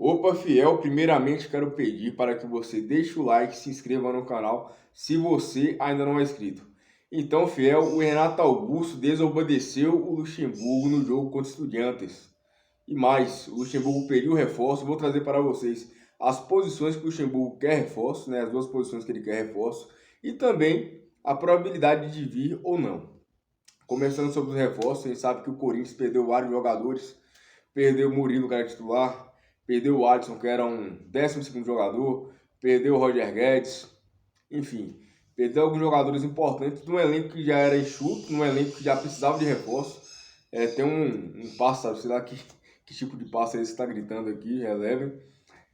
Opa, fiel, primeiramente quero pedir para que você deixe o like e se inscreva no canal se você ainda não é inscrito. Então, fiel, o Renato Augusto desobedeceu o Luxemburgo no jogo contra o Estudiantes. E mais, o Luxemburgo pediu reforço. Vou trazer para vocês as posições que o Luxemburgo quer reforço, né? As duas posições que ele quer reforço. E também a probabilidade de vir ou não. Começando sobre os reforços, a gente sabe que o Corinthians perdeu vários jogadores. Perdeu o Murilo, que era titular. Perdeu o Alisson, que era um 12º jogador. Perdeu o Roger Guedes. Enfim, perdeu alguns jogadores importantes num elenco que já era enxuto, num elenco que já precisava de reforço. Tem um pássaro, sei lá que tipo de pássaro esse que está gritando aqui, relevem.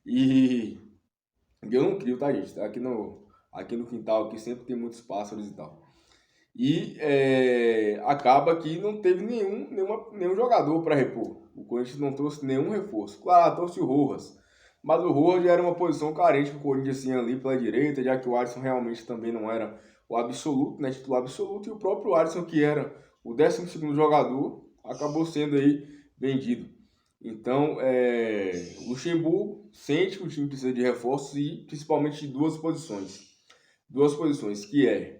E eu não crio, tá, gente? Aqui no quintal aqui sempre tem muitos pássaros e tal. E acaba que não teve nenhum jogador para repor. O Corinthians não trouxe nenhum reforço. Claro, trouxe o Rojas. Mas o Rojas já era uma posição carente que o Corinthians tinha ali pela direita, já que o Alisson realmente também não era o absoluto, né, titular absoluto. E o próprio Alisson, que era o 12º jogador, acabou sendo aí vendido. Então, o Luxemburgo sente que o time precisa de reforços e principalmente de duas posições. Duas posições, que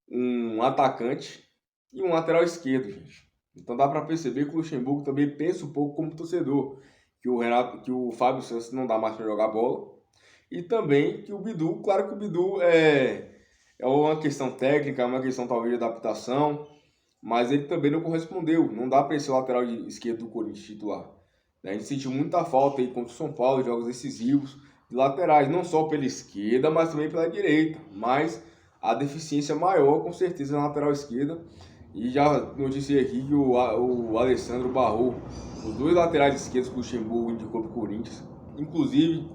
um atacante e um lateral esquerdo, gente. Então dá para perceber que o Luxemburgo também pensa um pouco como torcedor, que o Fábio Santos não dá mais para jogar bola, e também que o Bidu, claro que o Bidu é uma questão técnica, é uma questão talvez de adaptação, mas ele também não correspondeu. Não dá para ser o lateral esquerdo do Corinthians titular. A gente sentiu muita falta aí contra o São Paulo, jogos decisivos, de laterais, não só pela esquerda, mas também pela direita. Mas a deficiência maior, com certeza, na lateral esquerda. E já noticiei aqui que o Alessandro barrou os dois laterais esquerdos que o Luxemburgo indicou para o Corinthians. Inclusive,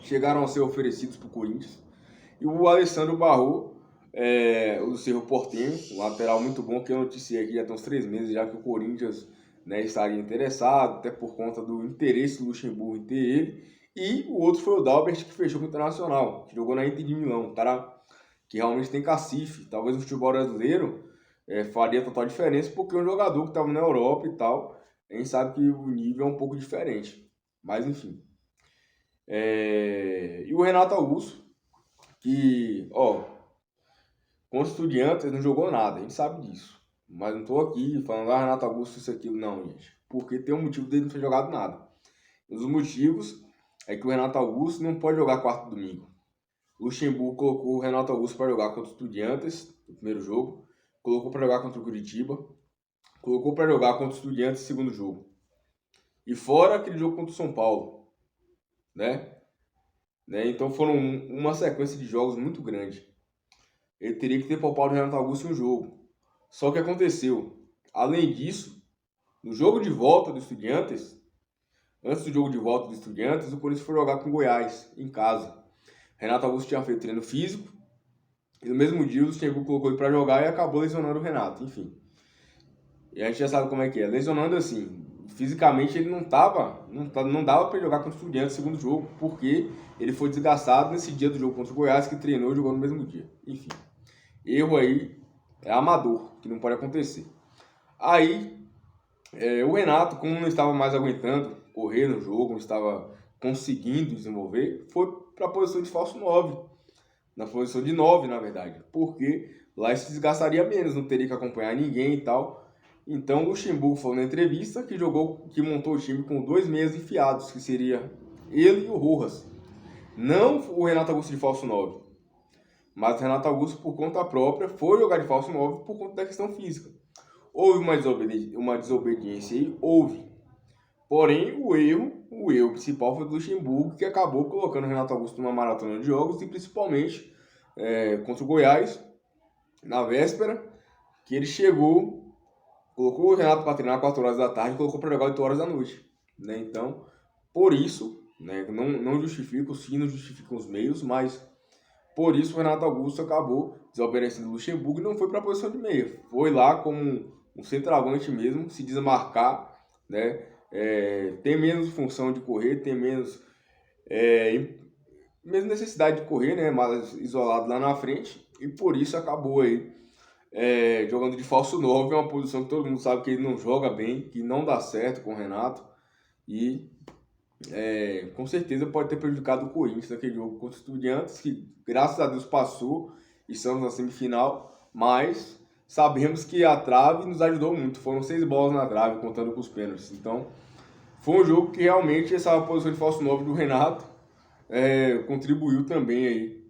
chegaram a ser oferecidos para o Corinthians. E o Alessandro barrou o Cerro Porteño, um lateral muito bom, que eu noticiei aqui já tem uns 3 meses, já que o Corinthians, né, estaria interessado, até por conta do interesse do Luxemburgo em ter ele. E o outro foi o Dalbert, que fechou com o Internacional, que jogou na Inter de Milão, cara, que realmente tem cacife. Talvez no futebol brasileiro faria total diferença, porque é um jogador que estava na Europa e tal, a gente sabe que o nível é um pouco diferente. Mas enfim. E o Renato Augusto, que, com os Estudiantes não jogou nada, a gente sabe disso. Mas não tô aqui falando, Renato Augusto, isso, aquilo, não, gente. Porque tem um motivo dele não ter jogado nada. Um dos motivos é que o Renato Augusto não pode jogar quarto domingo. O Luxemburgo colocou o Renato Augusto para jogar contra os Estudiantes no primeiro jogo, colocou para jogar contra o Curitiba, colocou para jogar contra os Estudiantes no segundo jogo. E fora aquele jogo contra o São Paulo, né? Então foram uma sequência de jogos muito grande. Ele teria que ter poupado o Renato Augusto em um jogo. Só que aconteceu. Além disso, no jogo de volta do Estudiantes, antes do jogo de volta do Estudiantes, o Corinthians foi jogar com o Goiás, em casa. Renato Augusto tinha feito treino físico, e no mesmo dia o Luxemburgo colocou ele para jogar e acabou lesionando o Renato, enfim. E a gente já sabe como é que é. Lesionando assim, fisicamente ele não dava para jogar contra o Estudiantes no segundo jogo, porque ele foi desgastado nesse dia do jogo contra o Goiás, que treinou e jogou no mesmo dia. Enfim, erro aí é amador, que não pode acontecer. Aí, o Renato, como não estava mais aguentando correr no jogo, não estava conseguindo desenvolver, foi para a posição de falso 9. Na posição de 9, na verdade. Porque lá ele se desgastaria menos, não teria que acompanhar ninguém e tal. Então o Luxemburgo falou na entrevista que montou o time com 2 meias enfiados, que seria ele e o Rojas. Não o Renato Augusto de falso 9. Mas o Renato Augusto, por conta própria, foi jogar de falso 9 por conta da questão física. Houve uma desobediência aí? Houve. Porém, o erro principal foi do Luxemburgo, que acabou colocando o Renato Augusto numa maratona de jogos, e principalmente contra o Goiás, na véspera, que ele chegou, colocou o Renato para treinar 4 horas da tarde e colocou para jogar 8 horas da noite. Né? Então, por isso, né, não justifica, sim, não justifica os meios, mas por isso o Renato Augusto acabou desobedecendo o Luxemburgo e não foi para a posição de meia. Foi lá como um centroavante mesmo, se desmarcar, né? Tem menos função de correr, tem menos necessidade de correr, né? Mais isolado lá na frente, e por isso acabou aí jogando de falso 9, é uma posição que todo mundo sabe que ele não joga bem, que não dá certo com o Renato, e com certeza pode ter prejudicado o Corinthians naquele jogo contra o Estudiantes, que graças a Deus passou e estamos na semifinal, mas sabemos que a trave nos ajudou muito. Foram 6 bolas na trave, contando com os pênaltis. Então, foi um jogo que realmente essa posição de falso 9 do Renato contribuiu também aí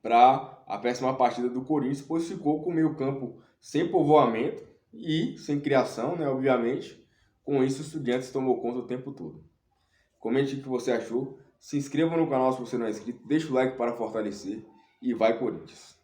para a péssima partida do Corinthians, pois ficou com o meio campo sem povoamento e sem criação, né, obviamente. Com isso, o Estudiantes tomou conta o tempo todo. Comente o que você achou, se inscreva no canal se você não é inscrito, deixa o like para fortalecer e vai Corinthians!